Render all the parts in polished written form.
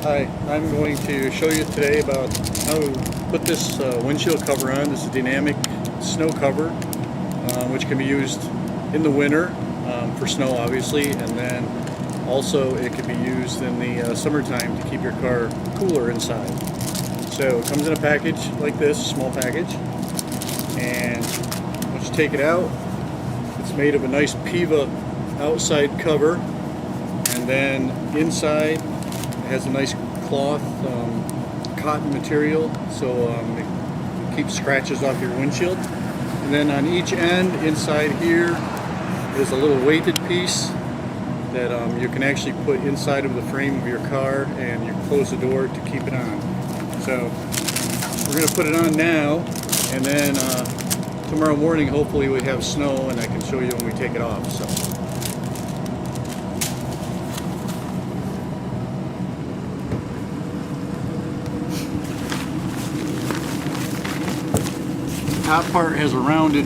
Hi, I'm going to show you today about how to put this windshield cover on. This is a dynamic snow cover, which can be used in the winter for snow, obviously, and then also it can be used in the summertime to keep your car cooler inside. So it comes in a package like this, a small package, and once you take it out, it's made of a nice Piva outside cover, and then inside it has a nice cloth cotton material, so it keeps scratches off your windshield. And then on each end inside here is a little weighted piece that you can actually put inside of the frame of your car, and you close the door to keep it on. So we're going to put it on now, and then tomorrow morning hopefully we have snow and I can show you when we take it off. So the top part has a rounded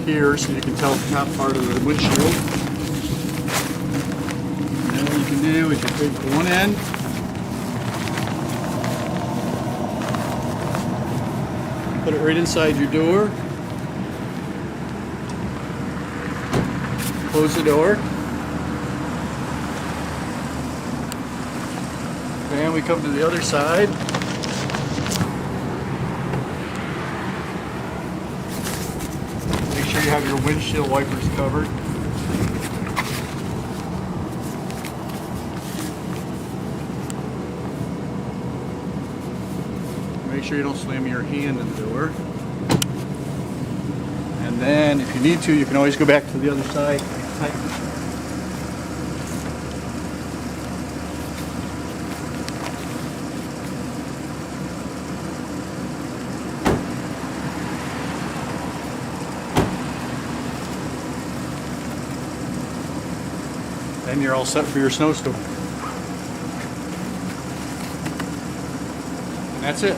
here, so you can tell the top part of the windshield. And then what you can do is you take one end, put it right inside your door, close the door, and we come to the other side. Make sure you have your windshield wipers covered. Make sure you don't slam your hand in the door. And then if you need to, you can always go back to the other side. Tighten. Then you're all set for your snowstorm. And that's it.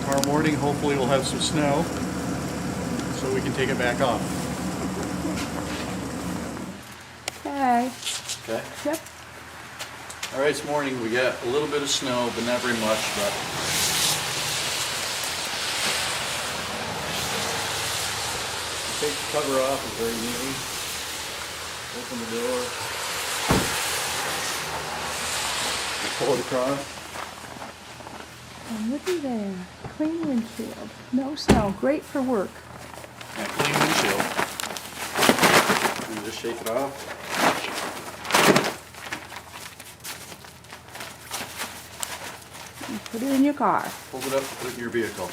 Tomorrow morning, hopefully we'll have some snow, so we can take it back off. Okay. Okay? Yep. Alright, this morning we got a little bit of snow, but not very much. But take the cover off is very easy. Open the door, pull it across. And looky there, clean windshield, no snow, great for work. And clean windshield. And just shake it off. And put it in your car. Hold it up, put it in your vehicle.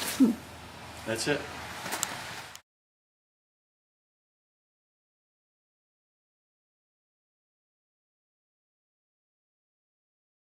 That's it.